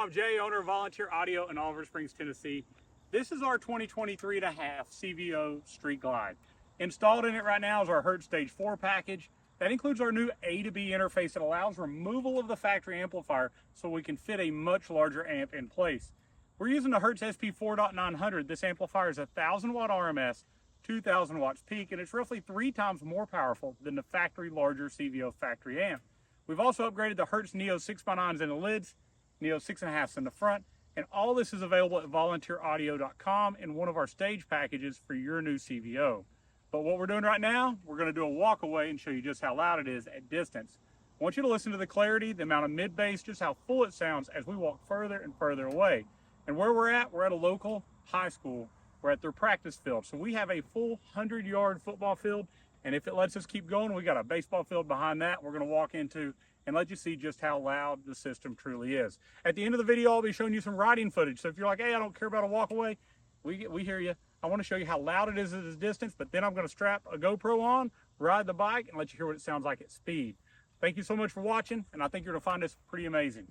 I'm Jay, owner of Volunteer Audio in Oliver Springs, Tennessee. This is our 2023 and a half CVO Street Glide. Installed in it right now is our Hertz Stage 4 package. That includes our new A2B interface that allows removal of the factory amplifier so we can fit a much larger amp in place. We're using the Hertz SP 4.900. This amplifier is 1,000 watt RMS, 2,000 watts peak, and it's roughly 3 times more powerful than the factory larger CVO factory amp. We've also upgraded the Hertz Neo 6x9s in the lids, Neo 6.5s in the front, and all this is available at volunteeraudio.com in one of our stage packages for your new CVO. But what we're doing right now, we're going to do a walkaway and show you just how loud it is at distance. I want you to listen to the clarity, the amount of mid-bass, just how full it sounds as we walk further and further away. And where we're at a local high school. We're at their practice field. So we have a full 100-yard football field, and if it lets us keep going, we got a baseball field behind that we're going to walk into and let you see just how loud the system truly is. At the end of the video, I'll be showing you some riding footage. So if you're like, hey, I don't care about a walkaway, we hear you. I want to show you how loud it is at this distance, but then I'm going to strap a GoPro on, ride the bike, and let you hear what it sounds like at speed. Thank you so much for watching, and I think you're going to find this pretty amazing.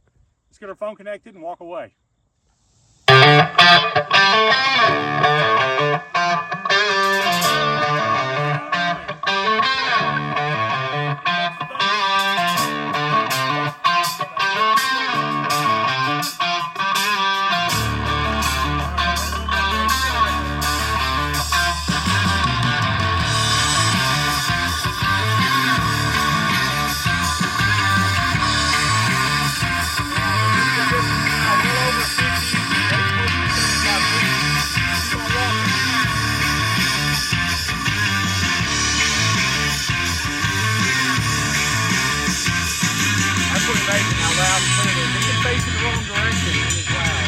Let's get our phone connected and walk away. Amazing how loud and clear it is. It can face in the wrong direction. It is loud.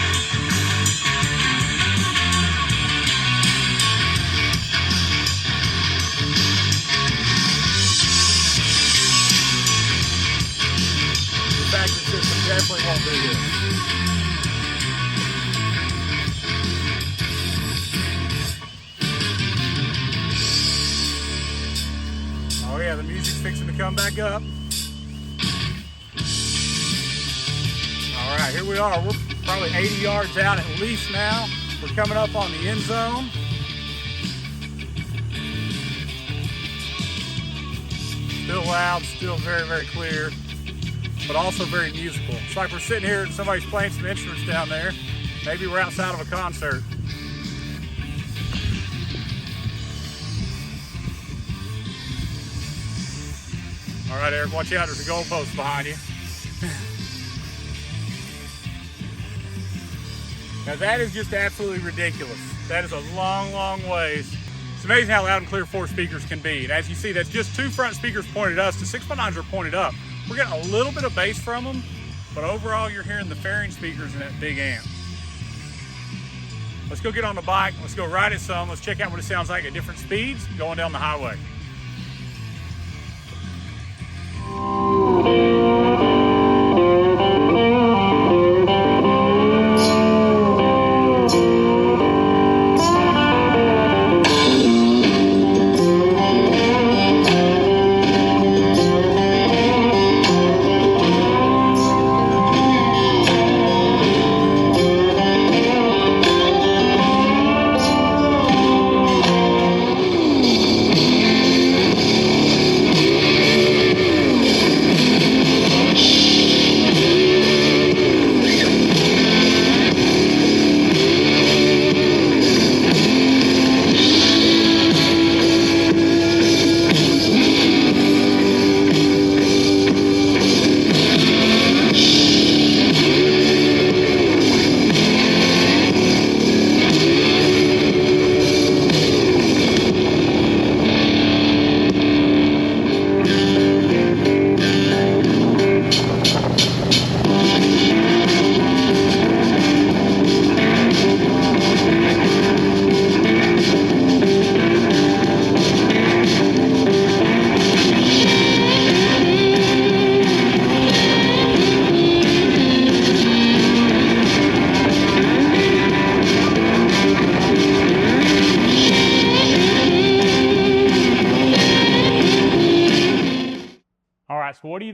The factory system definitely won't do this. Oh yeah, the music's fixing to come back up. All right, here we are. We're probably 80 yards out at least now. We're coming up on the end zone. Still loud, still very, very clear, but also very musical. It's like we're sitting here and somebody's playing some instruments down there. Maybe we're outside of a concert. All right, Eric, watch out. There's a goalpost behind you. Now that is just absolutely ridiculous. That is a long, long ways. It's amazing how loud and clear 4 speakers can be. And as you see, that's just 2 front speakers pointed us. The 6x9s are pointed up. We're getting a little bit of bass from them, but overall you're hearing the fairing speakers in that big amp. Let's go get on the bike. Let's go ride it some. Let's check out what it sounds like at different speeds going down the highway.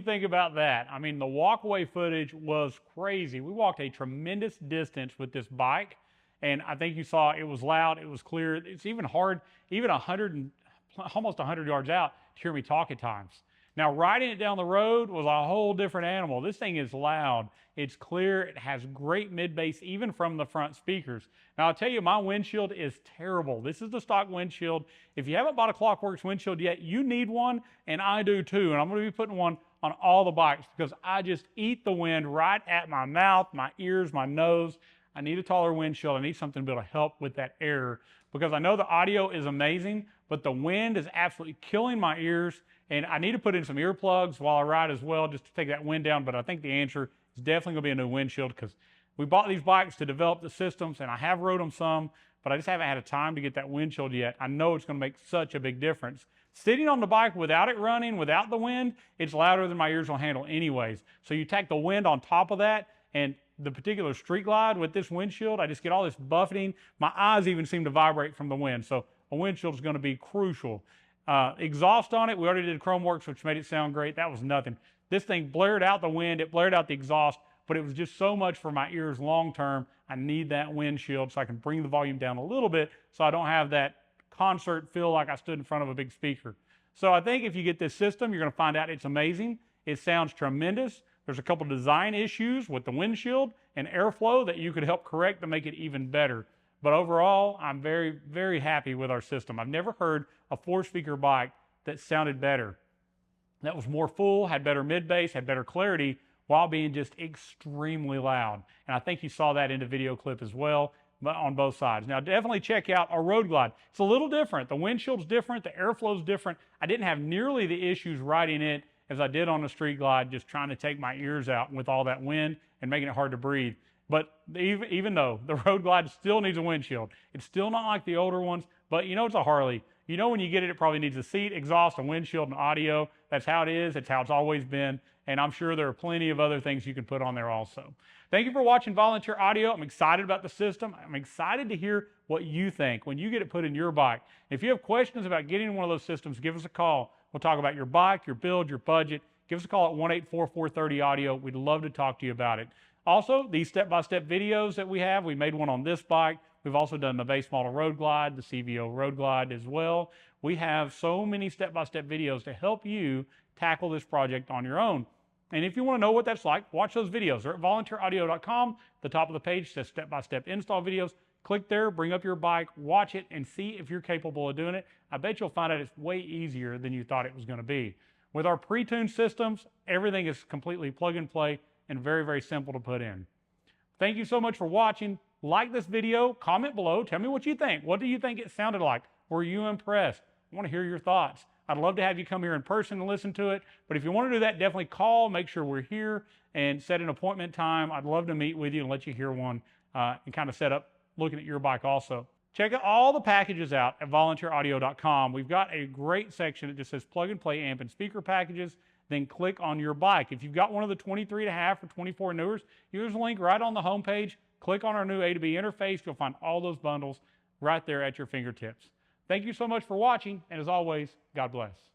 think about that? I mean, the walkaway footage was crazy. We walked a tremendous distance with this bike, and I think you saw it was loud, it was clear. It's even hard, even almost 100 yards out, to hear me talk at times. Now, riding it down the road was a whole different animal. This thing is loud, it's clear, it has great mid-bass even from the front speakers. Now, I'll tell you, my windshield is terrible. This is the stock windshield. If you haven't bought a Clockworks windshield yet, you need one, and I do too. And I'm going to be putting one on all the bikes because I just eat the wind right at my mouth, my ears, my nose. I need a taller windshield. I need something to be able to help with that air because I know the audio is amazing, but the wind is absolutely killing my ears. And I need to put in some earplugs while I ride as well, just to take that wind down. But I think the answer is definitely going to be a new windshield because we bought these bikes to develop the systems, and I have rode them some, but I just haven't had a time to get that windshield yet. I know it's going to make such a big difference. Sitting on the bike without it running, without the wind, it's louder than my ears will handle anyways. So you tack the wind on top of that, and the particular Street Glide with this windshield, I just get all this buffeting. My eyes even seem to vibrate from the wind. So a windshield is going to be crucial. Exhaust on it, we already did ChromeWorks, which made it sound great. That was nothing. This thing blared out the wind, it blared out the exhaust, but it was just so much for my ears long term. I need that windshield so I can bring the volume down a little bit so I don't have that concert feel like I stood in front of a big speaker. So I think if you get this system, you're going to find out it's amazing. It sounds tremendous. There's a couple design issues with the windshield and airflow that you could help correct to make it even better. But overall, I'm very, very happy with our system. I've never heard a 4-speaker bike that sounded better. That was more full, had better mid-bass, had better clarity, while being just extremely loud. And I think you saw that in the video clip as well, but on both sides. Now, definitely check out our Road Glide. It's a little different. The windshield's different, the airflow's different. I didn't have nearly the issues riding it as I did on the Street Glide, just trying to take my ears out with all that wind and making it hard to breathe. But even though the Road Glide still needs a windshield, it's still not like the older ones, but you know it's a Harley. You know when you get it, it probably needs a seat, exhaust, a windshield, and audio. That's how it is. It's how it's always been. And I'm sure there are plenty of other things you can put on there also. Thank you for watching Volunteer Audio. I'm excited about the system. I'm excited to hear what you think when you get it put in your bike. If you have questions about getting one of those systems, give us a call. We'll talk about your bike, your build, your budget. Give us a call at 1-844-30-AUDIO. We'd love to talk to you about it. Also, these step-by-step videos that we have, we made one on this bike. We've also done the base model Road Glide, the CVO Road Glide as well. We have so many step-by-step videos to help you tackle this project on your own. And if you want to know what that's like, watch those videos. They're at volunteeraudio.com. The top of the page says step-by-step install videos. Click there, bring up your bike, watch it, and see if you're capable of doing it. I bet you'll find out it's way easier than you thought it was going to be. With our pre-tuned systems, everything is completely plug and play and very, very simple to put in. Thank you so much for watching. Like this video, comment below, tell me what you think. What do you think it sounded like? Were you impressed? I want to hear your thoughts. I'd love to have you come here in person and listen to it, but if you want to do that, definitely call, make sure we're here, and set an appointment time. I'd love to meet with you and let you hear one and kind of set up looking at your bike also. Check out all the packages out at volunteeraudio.com. We've got a great section that just says plug and play amp and speaker packages. Then click on your bike. If you've got one of the 23.5 or 24 newers, here's a link right on the homepage. Click on our new A2B interface. You'll find all those bundles right there at your fingertips. Thank you so much for watching, and as always, God bless.